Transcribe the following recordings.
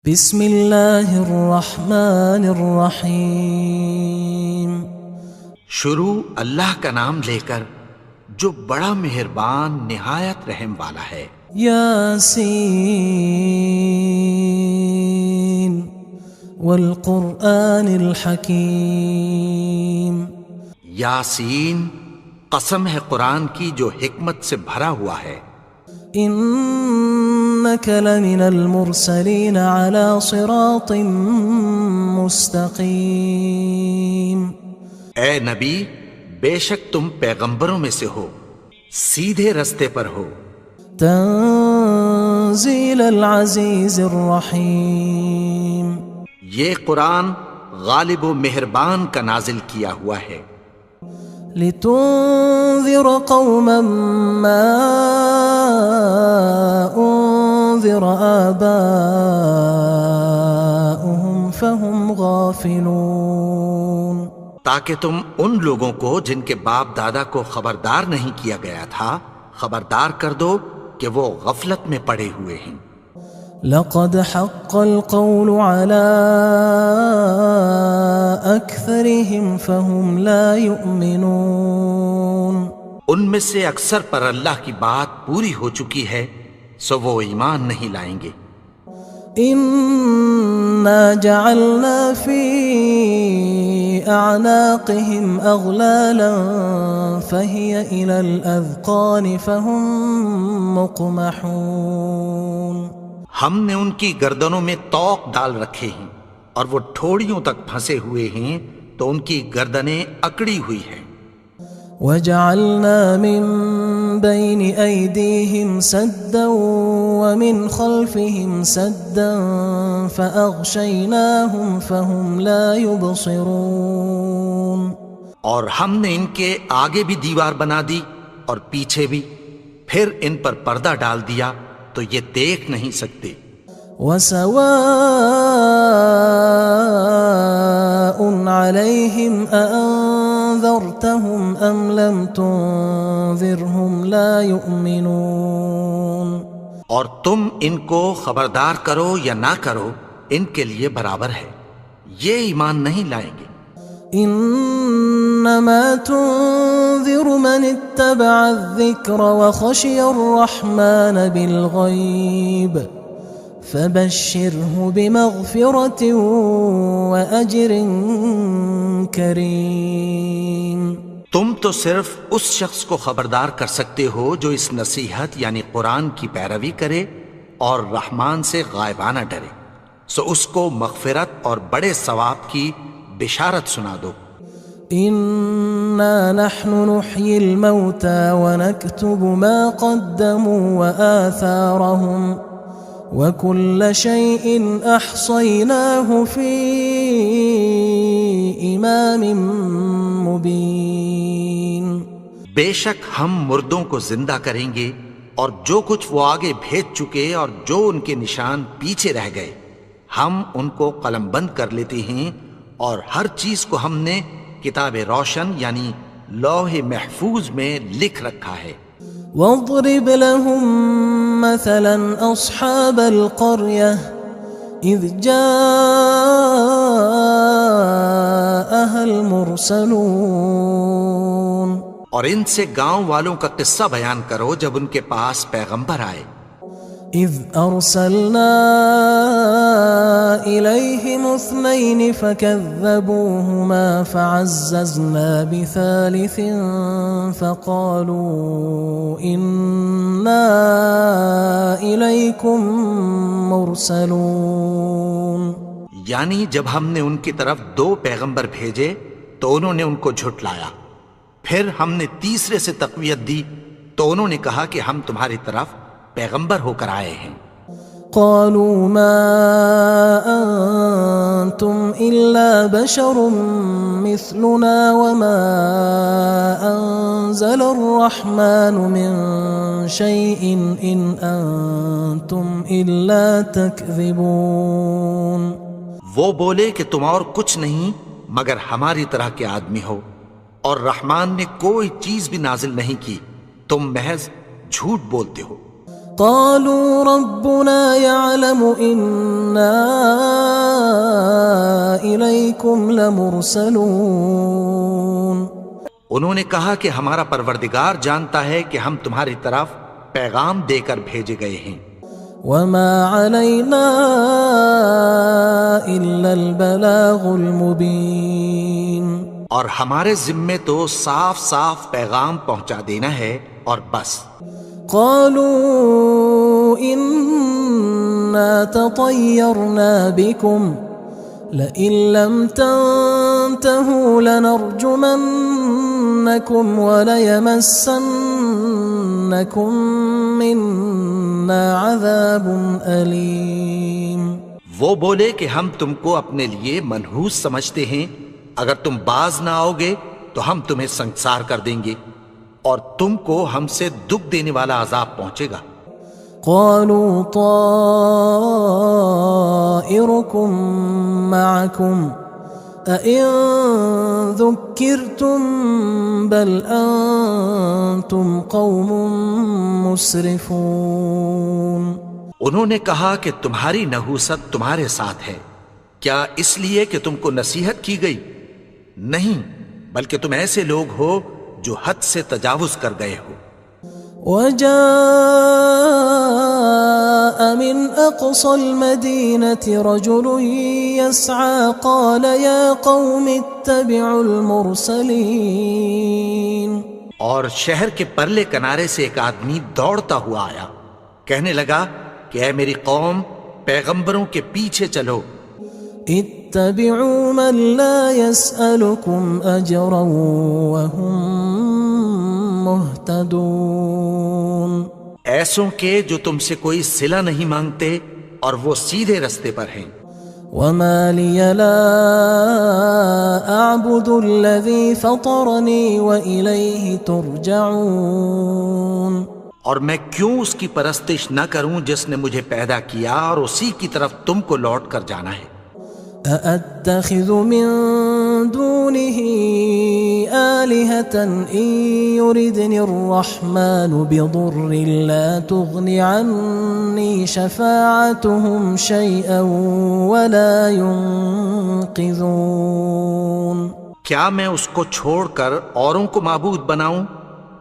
بسم اللہ الرحمن الرحیم۔ شروع اللہ کا نام لے کر جو بڑا مہربان نہایت رحم والا ہے۔ یاسین والقرآن الحکیم۔ یاسین، قسم ہے قرآن کی جو حکمت سے بھرا ہوا ہے۔ انک لمن المرسلین علی صراط مستقیم۔ اے نبی، بے شک تم پیغمبروں میں سے ہو، سیدھے رستے پر ہو۔ تنزیل العزیز الرحیم۔ یہ قرآن غالب و مہربان کا نازل کیا ہوا ہے۔ لتنذر قوما ما انذر آباؤهم فهم غافلون۔ تاکہ تم ان لوگوں کو جن کے باپ دادا کو خبردار نہیں کیا گیا تھا خبردار کر دو کہ وہ غفلت میں پڑے ہوئے ہیں۔ لقد حق القول على أكثرهم فهم لا يؤمنون۔ ان میں سے اکثر پر اللہ کی بات پوری ہو چکی ہے سو وہ ایمان نہیں لائیں گے۔ إنا جعلنا في أعناقهم أغلالا فهي إلى الأذقان فهم مقمحون۔ ہم نے ان کی گردنوں میں طوق ڈال رکھے ہیں اور وہ ٹھوڑیوں تک پھنسے ہوئے ہیں تو ان کی گردنیں اکڑی ہوئی ہیں۔ وجعلنا من بين أيديهم سدا ومن خلفهم سدا فأغشيناهم فهم لا يبصرون۔ اور ہم نے ان کے آگے بھی دیوار بنا دی اور پیچھے بھی، پھر ان پر پردہ ڈال دیا تو یہ دیکھ نہیں سکتے۔ وسواء عليهم أأنذرتهم أم لم تنذرهم لا يؤمنون۔ اور تم ان کو خبردار کرو یا نہ کرو ان کے لیے برابر ہے، یہ ایمان نہیں لائیں گے۔ انما تنذر من اتبع الذکر وخشی الرحمن بالغیب فبشره بمغفرة وأجر کریم۔ تم تو صرف اس شخص کو خبردار کر سکتے ہو جو اس نصیحت یعنی قرآن کی پیروی کرے اور رحمان سے غائبانہ ڈرے، سو اس کو مغفرت اور بڑے ثواب کی بشارت سنا دو۔ انا نحن نحيي الموتى ونكتب ما قدموا وآثارهم وكل شيء احصيناه في امام مبين۔ بے شک ہم مردوں کو زندہ کریں گے اور جو کچھ وہ آگے بھیج چکے اور جو ان کے نشان پیچھے رہ گئے ہم ان کو قلم بند کر لیتے ہیں، اور ہر چیز کو ہم نے کتاب روشن یعنی لوح محفوظ میں لکھ رکھا ہے۔ واضرب لهم مثلا اصحاب القرية اذ جاءها المرسلون۔ اور ان سے گاؤں والوں کا قصہ بیان کرو جب ان کے پاس پیغمبر آئے۔ اذ ارسلنا الیہم اثنین فکذبوہما فعززنا بثالث فقالوا انا الیکم مرسلون۔ یعنی جب ہم نے ان کی طرف 2 پیغمبر بھیجے تو انہوں نے ان کو جھٹلایا، پھر ہم نے تیسرے سے تقویت دی تو انہوں نے کہا کہ ہم تمہاری طرف پیغمبر ہو کر آئے ہیں۔ قالوا ما انتم الا بشر مثلنا وما انزل الرحمن من شيء ان انتم الا تكذبون۔ وہ بولے کہ تم اور کچھ نہیں مگر ہماری طرح کے آدمی ہو، اور رحمان نے کوئی چیز بھی نازل نہیں کی، تم محض جھوٹ بولتے ہو۔ قالوا ربنا يعلم إنا إليكم لمرسلون. انہوں نے کہا کہ ہمارا پروردگار جانتا ہے کہ ہم تمہاری طرف پیغام دے کر بھیجے گئے ہیں. وما علينا إلا البلاغ المبين. اور ہمارے ذمے تو صاف صاف پیغام پہنچا دینا ہے اور بس. قالوا إنا تطيرنا بكم لئن لم تنتهوا لنرجمنكم وليمسنكم منا عذاب أليم. وہ بولے کہ ہم تم کو اپنے لیے منحوس سمجھتے ہیں، اگر تم باز نہ آؤ گے تو ہم تمہیں سنگسار کر دیں گے اور تم کو ہم سے دکھ دینے والا عذاب پہنچے گا. قالوا طائركم معكم أئن ذكرتم بل أنتم قوم مسرفون. انہوں نے کہا کہ تمہاری نحوست تمہارے ساتھ ہے، کیا اس لیے کہ تم کو نصیحت کی گئی؟ نہیں، بلکہ تم ایسے لوگ ہو جو حد سے تجاوز کر گئے ہو. وجاء من أقصى المدينة رجل يسعى قال يا قوم اتبعوا المرسلين. اور شہر کے پرلے کنارے سے ایک آدمی دوڑتا ہوا آیا، کہنے لگا کہ اے میری قوم، پیغمبروں کے پیچھے چلو. اتبعوا من لا يسألكم أجرا وهم مهتدون. ایسوں کے جو تم سے کوئی صلہ نہیں مانگتے اور وہ سیدھے رستے پر ہیں. وما لي لا أعبد الذي فطرني وإليه ترجعون. اور میں کیوں اس کی پرستش نہ کروں جس نے مجھے پیدا کیا اور اسی کی طرف تم کو لوٹ کر جانا ہے. أأتخذ من دونه آلهة إن يردني الرحمن بضر لا تغن عني شفاعتهم شيئا ولا ينقذون. کیا میں اس کو چھوڑ کر اوروں کو معبود بناؤں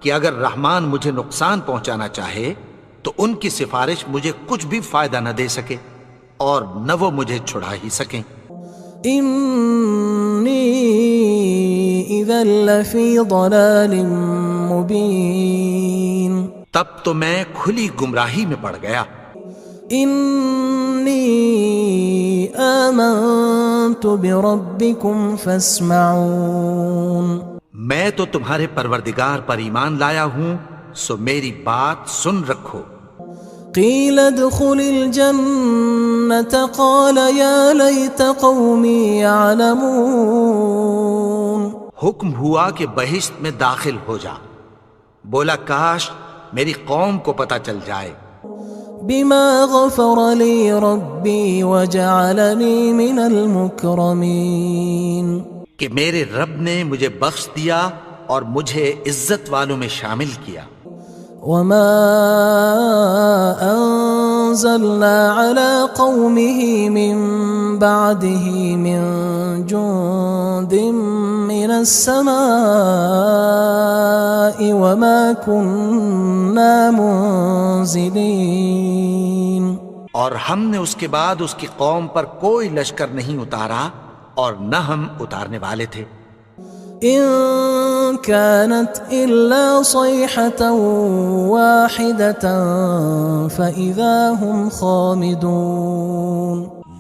کہ اگر رحمان مجھے نقصان پہنچانا چاہے تو ان کی سفارش مجھے کچھ بھی فائدہ نہ دے سکے اور نہ وہ مجھے چھڑا ہی سکیں. إني إذا لفي ضلال مبين. تب تو میں کھلی گمراہی میں پڑ گیا. إني آمنت بربكم فاسمعون. میں تو تمہارے پروردگار پر ایمان لایا ہوں، سو میری بات سن رکھو. قيل ادخل الجنة قال يا ليت قومي يعلمون. حکم ہوا کہ بہشت میں داخل ہو جا. بولا کاش میری قوم کو پتہ چل جائے. بما غفر لي ربي وجعلني من المكرمين. کہ میرے رب نے مجھے بخش دیا اور مجھے عزت والوں میں شامل کیا. وما أنزلنا على قومه من بعده من جند من السماء وما كنا منزلين. اور ہم نے اس کے بعد اس کی قوم پر کوئی لشکر نہیں اتارا اور نہ ہم اتارنے والے تھے. إن كانت إلا صيحة واحدة فإذا هم خامدون.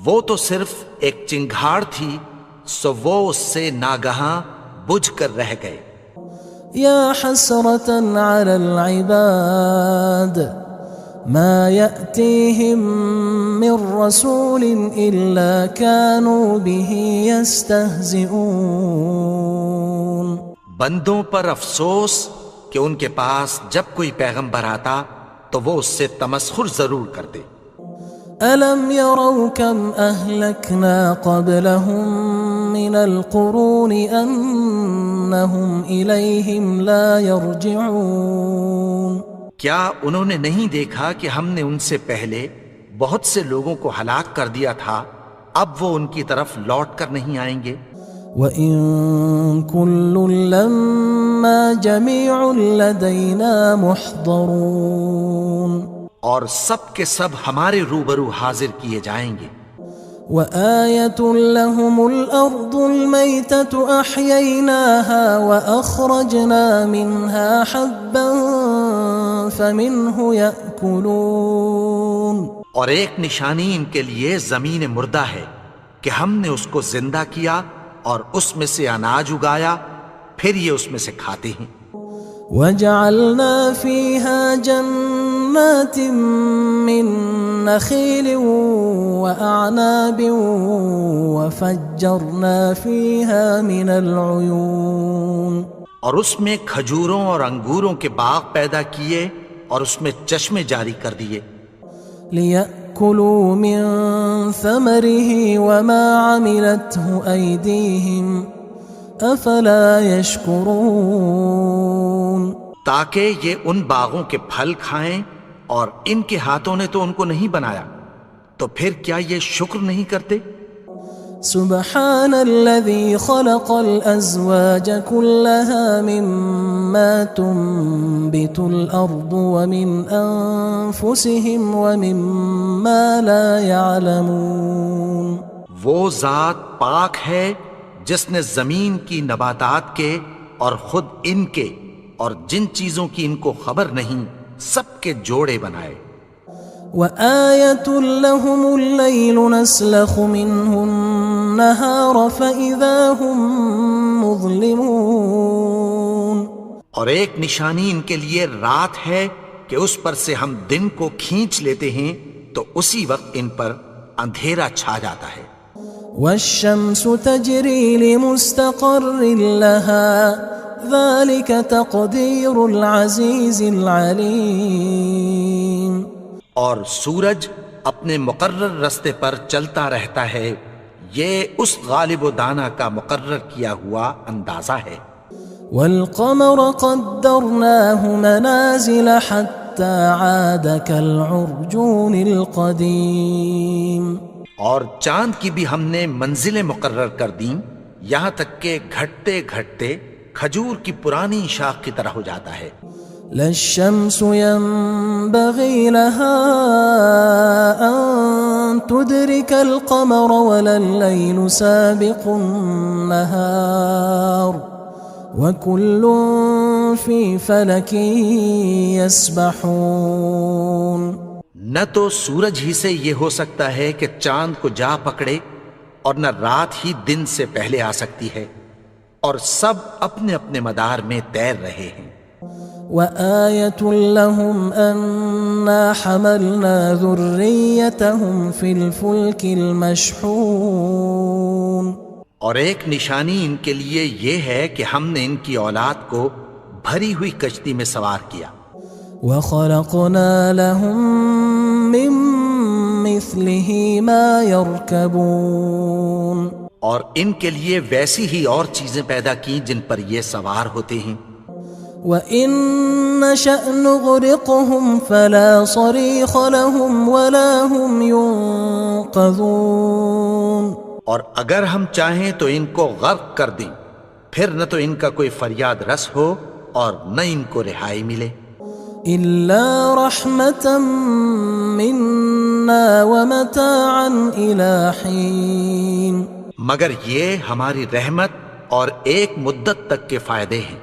وہ تو صرف ایک چنگھاڑ تھی، سو وہ اس سے ناگہاں بجھ کر رہ گئے. يا حسرة على العباد ما يأتيهم من رسول إلا كانوا به يستهزئون. بندوں پر افسوس کہ ان کے پاس جب کوئی پیغمبر آتا تو وہ اس سے تمسخر ضرور کرتے. ألم يروا كم أهلكنا قبلهم من القرون أنهم إليهم لا يرجعون. کیا انہوں نے نہیں دیکھا کہ ہم نے ان سے پہلے بہت سے لوگوں کو ہلاک کر دیا تھا، اب وہ ان کی طرف لوٹ کر نہیں آئیں گے؟ وَإِن كُلٌّ لَمَّا جَمِيعٌ لَدَيْنَا مُحْضَرُونَ، اور سب کے سب ہمارے روبرو حاضر کیے جائیں گے۔ وَآيَةٌ لَهُمُ الْأَرْضُ الْمَيْتَةُ أَحْيَيْنَاهَا وَأَخْرَجْنَا مِنْهَا حَبًّا فَمِنْهُ يَأْكُلُونَ، اور ایک نشانی ان کے لیے زمین مردہ ہے کہ ہم نے اس کو زندہ کیا اور اس میں سے اناج اگایا، پھر یہ اس میں سے کھاتے ہیں۔ وَجَعَلْنَا فِيهَا جَنَّاتٍ مِّن نَخِيلٍ وَأَعْنَابٍ وَفَجَّرْنَا فِيهَا مِنَ الْعُيُونِ، اور اس میں کھجوروں اور انگوروں کے باغ پیدا کیے اور اس میں چشمے جاری کر دیے، لِيَأْكُلُوا مِن ثَمَرِهِ وَمَا عَمِلَتْهُ أَيْدِيهِمْ أَفَلَا يَشْكُرُونَ، تاکہ یہ ان باغوں کے پھل کھائیں، اور ان کے ہاتھوں نے تو ان کو نہیں بنایا، تو پھر کیا یہ شکر نہیں کرتے؟ سبحان الذي خلق الأزواج كلها مما تنبت الأرض ومن أنفسهم ومما لا يعلمون، وہ ذات پاک ہے جس نے زمین کی نباتات کے اور خود ان کے اور جن چیزوں کی ان کو خبر نہیں سب کے جوڑے بنائے۔ وآية لهم الليل نسلخ منه النهار فإذا هم مظلمون، اور ایک نشانی ان کے لیے رات ہے کہ اس پر سے ہم دن کو کھینچ لیتے ہیں تو اسی وقت ان پر اندھیرا چھا جاتا ہے۔ والشمس تجري لمستقر لها ذلك تقدير العزيز العليم، اور سورج اپنے مقرر رستے پر چلتا رہتا ہے، یہ اس غالب و دانا کا مقرر کیا ہوا اندازہ ہے۔ والقمر قدرناه منازل حتى عاد كالعرجون القديم، اور چاند کی بھی ہم نے منزلیں مقرر کر دیں، یہاں تک کہ گھٹتے گھٹتے کھجور کی پرانی شاخ کی طرح ہو جاتا ہے۔ لا الشمس ينبغي لها أن تدرك القمر ولا الليل سابق النهار وكل في فلك يسبحون، نہ تو سورج ہی سے یہ ہو سکتا ہے کہ چاند کو جا پکڑے، اور نہ رات ہی دن سے پہلے آ سکتی ہے، اور سب اپنے اپنے مدار میں تیر رہے ہیں۔ وآية لهم أنا حملنا ذريتهم في الفلك المشحون، اور ایک نشانی ان کے لیے یہ ہے کہ ہم نے ان کی اولاد کو بھری ہوئی کشتی میں سوار کیا۔ وخلقنا لهم من مثله ما يركبون، اور ان کے لیے ویسی ہی اور چیزیں پیدا کی جن پر یہ سوار ہوتے ہیں۔ وَإِن نَّشَأْ نُغْرِقْهُمْ فَلَا صَرِيخَ لَهُمْ وَلَا هُمْ يُنقَذُونَ، اور اگر ہم چاہیں تو ان کو غرق کر دیں، پھر نہ تو ان کا کوئی فریاد رس ہو اور نہ ان کو رہائی ملے۔ إِلَّا رَحْمَةً مِنَّا وَمَتَاعًا إِلَى حِينٍ، مگر یہ ہماری رحمت اور ایک مدت تک کے فائدے ہیں۔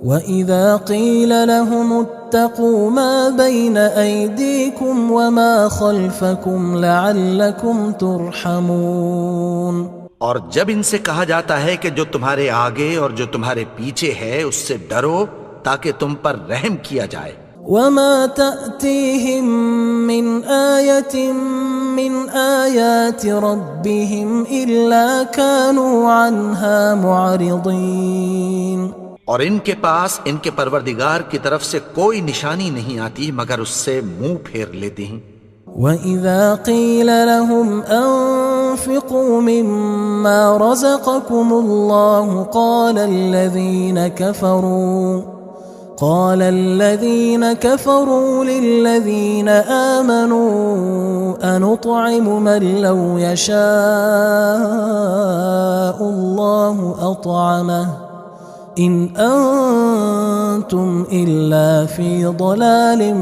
وَإِذَا قِيلَ لَهُمُ اتَّقُوا مَا بَيْنَ أَيْدِيكُمْ وَمَا خَلْفَكُمْ لَعَلَّكُمْ تُرْحَمُونَ، اور جب ان سے کہا جاتا ہے کہ جو تمہارے آگے اور جو تمہارے پیچھے ہے اس سے ڈرو تاکہ تم پر رحم کیا جائے۔ وَمَا تَأْتِيهِم مِّنْ آيَةٍ مِّنْ آيَاتِ رَبِّهِمْ إِلَّا كَانُوا عَنْهَا مُعْرِضِينَ، اور ان کے پاس ان کے پروردگار کی طرف سے کوئی نشانی نہیں آتی مگر اس سے منہ پھیر لیتے ہیں۔ وَإِذَا قِيلَ لَهُمْ أَنفِقُوا مِمَّا رَزَقَكُمُ اللَّهُ قال الذين كفروا للذين آمنوا أنطعم من لو يشاء الله أطعمه إن أنتم إلا في ضلال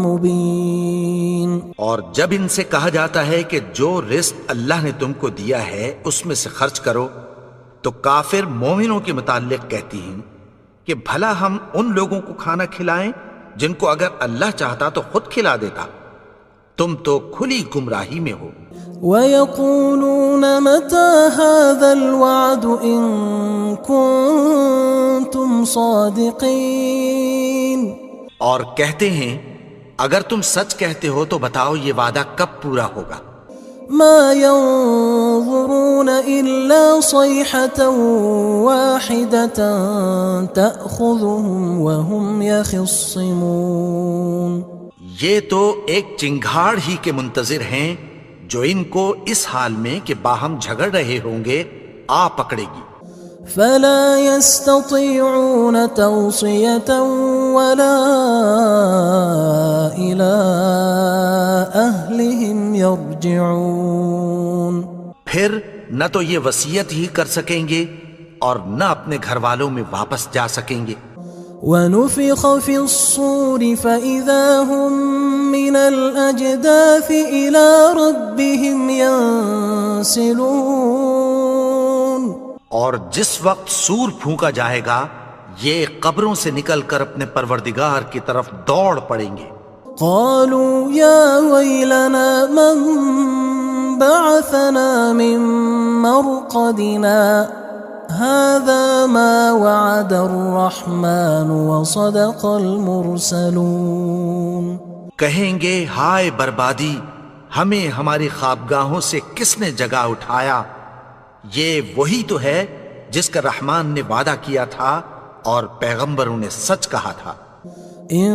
مبين. اور جب ان سے کہا جاتا ہے کہ جو رزق اللہ نے تم کو دیا ہے اس میں سے خرچ کرو، تو کافر مومنوں کے متعلق کہتی ہیں کہ بھلا ہم ان لوگوں کو کھانا کھلائیں جن کو اگر اللہ چاہتا تو خود کھلا دیتا. تم تو کھلی گمراہی میں ہو. وَيَقُولُونَ مَتَى هَذَا الْوَعْدُ إِن كُنتُمْ صَادِقِينَ. اور کہتے ہیں اگر تم سچ کہتے ہو تو بتاؤ یہ وعدہ کب پورا ہوگا. مَا يَنظُرُونَ إِلَّا صَيْحَةً وَاحِدَةً تَأْخُذُهُمْ وَهُمْ يَخِصِّمُونَ. یہ تو ایک چنگھاڑ ہی کے منتظر ہیں جو ان کو اس حال میں کہ باہم جھگڑ رہے ہوں گے آ پکڑے گی. فلا يستطيعون توصية ولا إلى أهلهم يرجعون. پھر نہ تو یہ وصیت ہی کر سکیں گے اور نہ اپنے گھر والوں میں واپس جا سکیں گے. ونفخ في الصور فإذا هم من الأجداث إلى ربهم ينسلون. اور جس وقت سور پھونکا جائے گا یہ قبروں سے نکل کر اپنے پروردگار کی طرف دوڑ پڑیں گے. قالوا يا ويلنا من بعثنا من مرقدنا هذا ما وعد الرحمن وصدق المرسلون. کہیں گے ہائے بربادی، ہمیں ہماری خوابگاہوں سے کس نے جگا اٹھایا. یہ وہی تو ہے جس کا رحمان نے وعدہ کیا تھا اور پیغمبروں نے سچ کہا تھا. إن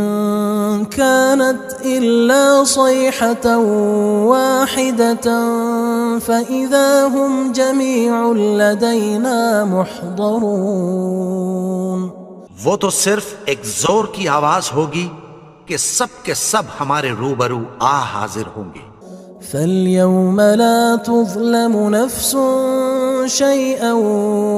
كانت إلا صيحة واحدة فإذا هم جميع لدينا محضرون. وہ تو صرف ایک زور کی آواز ہوگی کہ سب کے سب ہمارے روبرو آ حاضر ہوں گے. فاليوم لا تظلم نفس شيئا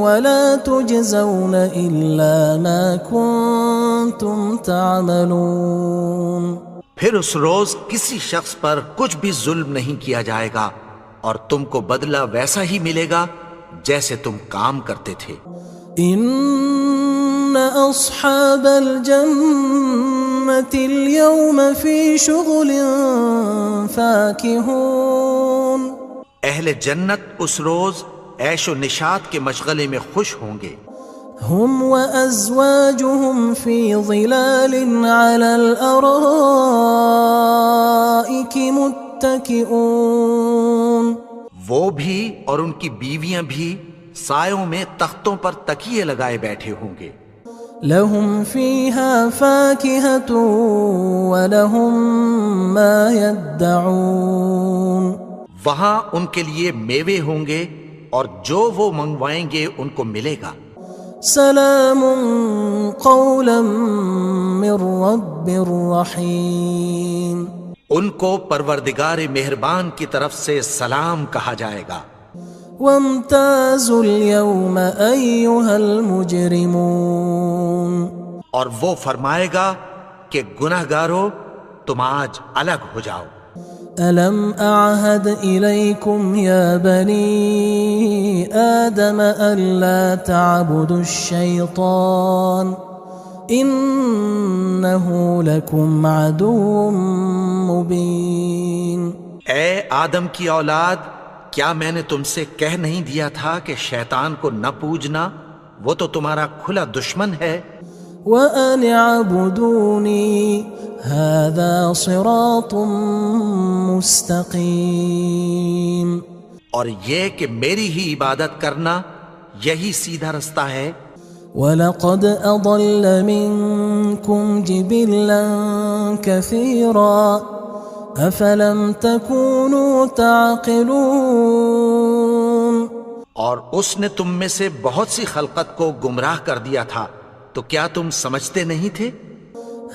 ولا تجزون إلا ما كنتم تعملون. پھر اس روز کسی شخص پر کچھ بھی ظلم نہیں کیا جائے گا اور تم کو بدلہ ویسا ہی ملے گا جیسے تم کام کرتے تھے. إن أصحاب الجنة اليوم في شغل فاكهون. اہل جنت اس روز عیش و نشاط کے مشغلے میں خوش ہوں گے. هم وأزواجهم في ظلال على الأرائك متكئون. وہ بھی اور ان کی بیویاں بھی سایوں میں تختوں پر تکیے لگائے بیٹھے ہوں گے. لهم فيها فاكهة ولهم ما يدعون. وہاں ان کے لیے میوے ہوں گے اور جو وہ منگوائیں گے ان کو ملے گا. سلام قولا من رب رحیم. ان کو پروردگار مہربان کی طرف سے سلام کہا جائے گا. وامتازوا اليوم أيها المجرمون. اور وہ فرمائے گا کہ گناہگارو تم آج الگ ہو جاؤ. ألم أعهد إليكم يا بني آدم ألا تعبدوا الشيطان إنه لكم عدو مبين. اے آدم کی اولاد، کیا میں نے تم سے کہہ نہیں دیا تھا کہ شیطان کو نہ پوجنا، وہ تو تمہارا کھلا دشمن ہے. وَأَنِ اعْبُدُونِي هَذَا صِرَاطٌ مُسْتَقِيمٌ. اور یہ کہ میری ہی عبادت کرنا یہی سیدھا رستہ ہے. وَلَقَدْ أَضَلَّ مِنْكُمْ جِبِلًّا كَثِيرًا أَفَلَمْ تَكُونُوا تَعْقِلُونَ. اور اس نے تم میں سے بہت سی خلقت کو گمراہ کر دیا تھا، تو کیا تم سمجھتے نہیں تھے؟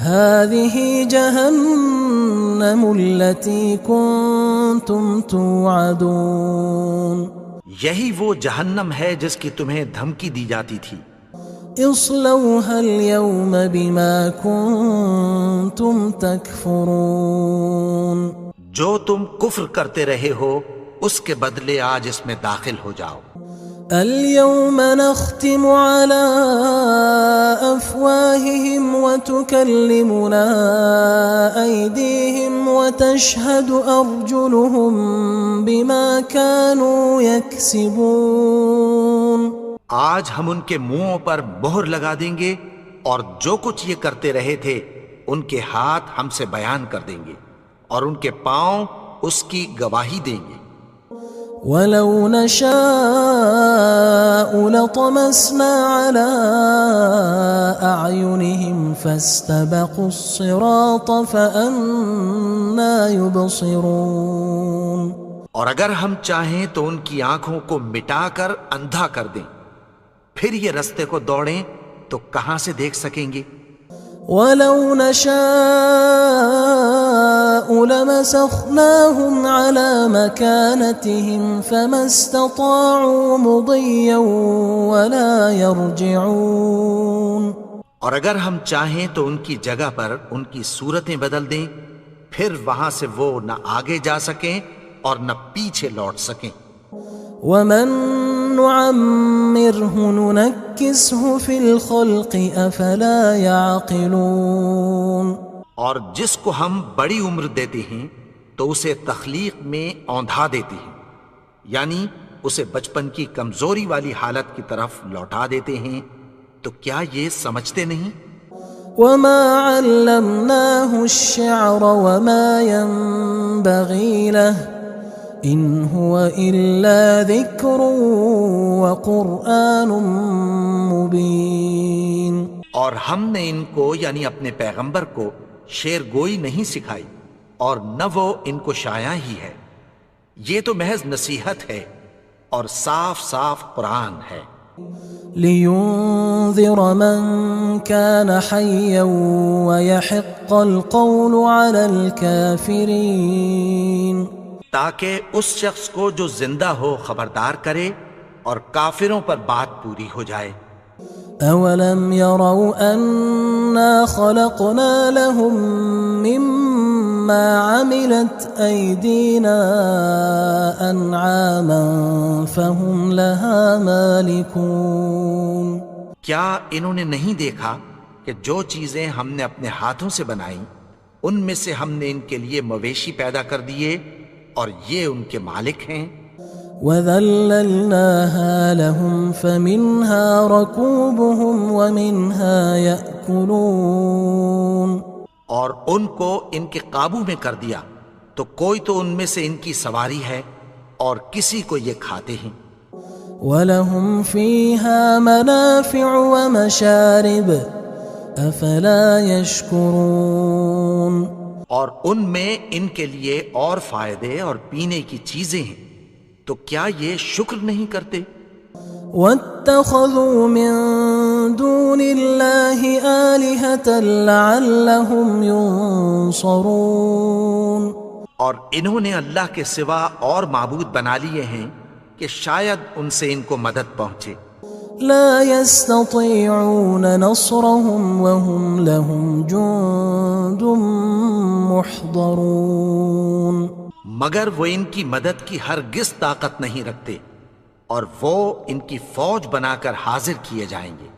هذه جهنم التي كنتم توعدون یہی وہ جہنم ہے جس کی تمہیں دھمکی دی جاتی تھی۔ اصلوها اليوم بما كنتم تكفرون جو تم کفر کرتے رہے ہو اس کے بدلے آج اس میں داخل ہو جاؤ۔ اليوم نختم على أفواههم وتكلمنا أيديهم وتشهد أرجلهم بما كانوا يكسبون آج ہم ان کے منہوں پر مہر لگا دیں گے اور جو کچھ یہ کرتے رہے تھے ان کے ہاتھ ہم سے بیان کر دیں گے اور ان کے پاؤں اس کی گواہی دیں گے۔ وَلَوْ نَشَاءُ لَطَمَسْنَا عَلَىٰ أَعْيُنِهِمْ فَاسْتَبَقُوا الصِّرَاطَ فَأَنَّىٰ يُبْصِرُونَ اور اگر ہم چاہیں تو ان کی آنکھوں کو مٹا کر اندھا کر دیں، پھر یہ رستے کو دوڑیں تو کہاں سے دیکھ سکیں گے؟ وَلَوْ نَشَاءُ لَمَسَخْنَاهُمْ عَلَىٰ مَكَانَتِهِمْ فَمَا اسْتَطَاعُوا مُضِيًّا وَلَا يَرْجِعُونَ اور اگر ہم چاہیں تو ان کی جگہ پر ان کی صورتیں بدل دیں، پھر وہاں سے وہ نہ آگے جا سکیں اور نہ پیچھے لوٹ سکیں۔ وَمَن نُعَمِّرْهُ نُنَكِّسْهُ فِي الْخَلْقِ أَفَلَا يَعْقِلُونَ اور جس کو ہم بڑی عمر دیتے ہیں تو اسے تخلیق میں اوندھا دیتے ہیں، یعنی اسے بچپن کی کمزوری والی حالت کی طرف لوٹا دیتے ہیں، تو کیا یہ سمجھتے نہیں؟ وَمَا عَلَّمْنَاهُ الشِّعْرَ وَمَا يَنبَغِي لَهُ إِنْ هُوَ إِلَّا ذِكْرٌ وَقُرْآنٌ مُبِينٌ اور ہم نے ان کو یعنی اپنے پیغمبر کو شعر گوئی نہیں سکھائی اور نہ وہ ان کو شایع ہی ہے، یہ تو محض نصیحت ہے اور صاف صاف قرآن ہے۔ لِيُنذِرَ مَن كَانَ حَيًّا وَيَحِقَّ الْقَوْلُ عَلَى الْكَافِرِينَ تاکہ اس شخص کو جو زندہ ہو خبردار کرے اور کافروں پر بات پوری ہو جائے۔ أَوَلَمْ يَرَوْا أَنَّا خَلَقْنَا لَهُم مِّمَّا عَمِلَتْ أَيْدِينَا أَنْعَامًا فَهُمْ لَهَا مَالِكُونَ کیا انہوں نے نہیں دیکھا کہ جو چیزیں ہم نے اپنے ہاتھوں سے بنائیں ان میں سے ہم نے ان کے لیے مویشی پیدا کر دیے اور یہ ان کے مالک ہیں۔ وَذَلَّلْنَاهَا لَهُمْ فَمِنْهَا رَكُوبُهُمْ وَمِنْهَا يَأْكُلُونَ اور ان کو ان کے قابو میں کر دیا تو کوئی تو ان میں سے ان کی سواری ہے اور کسی کو یہ کھاتے ہیں۔ وَلَهُمْ فِيهَا مَنَافِعُ وَمَشَارِبُ أَفَلَا يَشْكُرُونَ اور ان میں ان کے لیے اور فائدے اور پینے کی چیزیں ہیں، تو کیا یہ شکر نہیں کرتے؟ وَاتَّخَذُوا مِن دُونِ اللَّهِ آلِهَةً لَعَلَّهُمْ يُنصَرُونَ اور انہوں نے اللہ کے سوا اور معبود بنا لیے ہیں کہ شاید ان سے ان کو مدد پہنچے۔ لا يستطيعون نصرهم وهم لهم جند محضرون مگر وہ ان کی مدد کی ہرگز طاقت نہیں رکھتے اور وہ ان کی فوج بنا کر حاضر کیے جائیں گے۔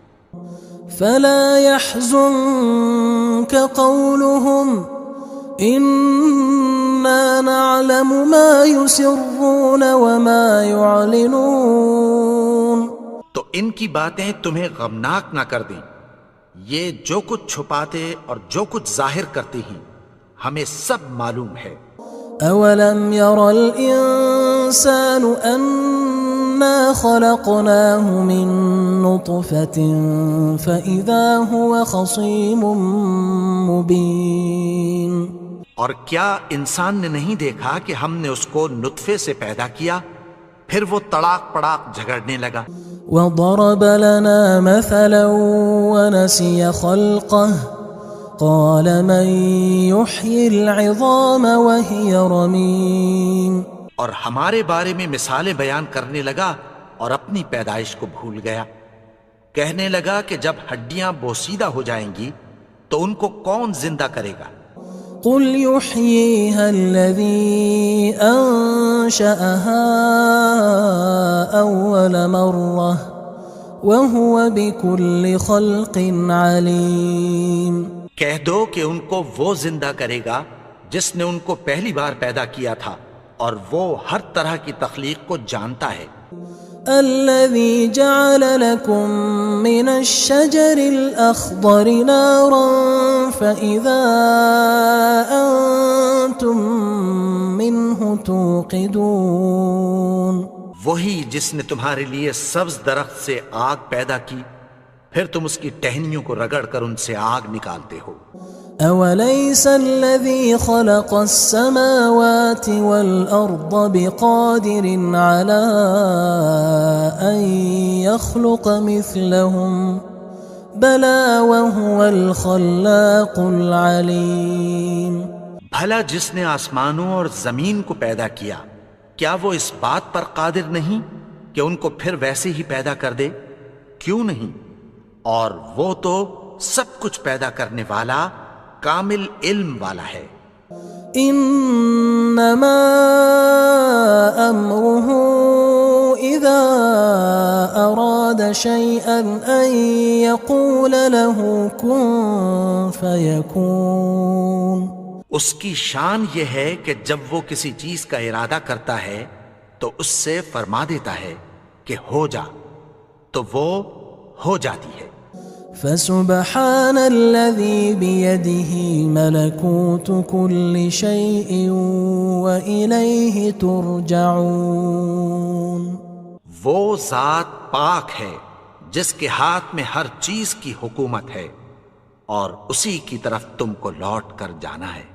فلا يحزنك قولهم إنا نعلم ما يسرون وما يعلنون تو ان کی باتیں تمہیں غمناک نہ کر دیں، یہ جو کچھ چھپاتے اور جو کچھ ظاہر کرتے ہیں ہمیں سب معلوم ہے۔ أَوَلَمْ يَرَ الْإِنسَانُ أَنَّا خَلَقْنَاهُ مِن نُّطْفَةٍ فَإِذَا هُوَ خَصِيمٌ مُّبِينٌ اور کیا انسان نے نہیں دیکھا کہ ہم نے اس کو نطفے سے پیدا کیا، پھر وہ تڑاک پڑاک جھگڑنے لگا۔ وضرب لنا مثلا ونسي خلقه قال من يحيي العظام وهي رميم. اور ہمارے بارے میں مثالیں بیان کرنے لگا اور اپنی پیدائش کو بھول گیا. کہنے لگا کہ جب ہڈیاں بوسیدہ ہو جائیں گی تو ان کو کون زندہ کرے گا؟ قل يحييها الذي أنشأها أول مرة وهو بكل خلق عليم. کہہ دو کہ ان کو وہ زندہ کرے گا جس نے ان کو پہلی بار پیدا کیا تھا اور وہ ہر طرح کی تخلیق کو جانتا ہے. الذي جعل لكم من الشجر الأخضر نارا فإذا أنتم منه توقدون. وہی جس نے تمہارے لیے سبز درخت سے آگ پیدا کی پھر تم اس کی ٹہنیوں کو رگڑ کر ان سے آگ نکالتے ہو. أوليس الذي خلق السماوات والأرض بقادر على أن يخلق مثلهم بلى وهو الخلاق العليم. بھلا جس نے آسمانوں اور زمین کو پیدا کیا کیا وہ اس بات پر قادر نہیں کہ ان کو پھر ویسے ہی پیدا کر دے؟ کیوں نہیں؟ اور وہ تو سب کچھ پیدا کرنے والا کامل علم والا ہے. انما امره اذا اراد شيئا ان يقول له كن فيكون. اس کی شان یہ ہے کہ جب وہ کسی چیز کا ارادہ کرتا ہے تو اس سے فرما دیتا ہے کہ ہو جا تو وہ ہو جاتی ہے. فسبحان الذي بيده ملكوت كل شيء وإليه ترجعون. وہ ذات پاک ہے جس کے ہاتھ میں ہر چیز کی حکومت ہے اور اسی کی طرف تم کو لوٹ کر جانا ہے.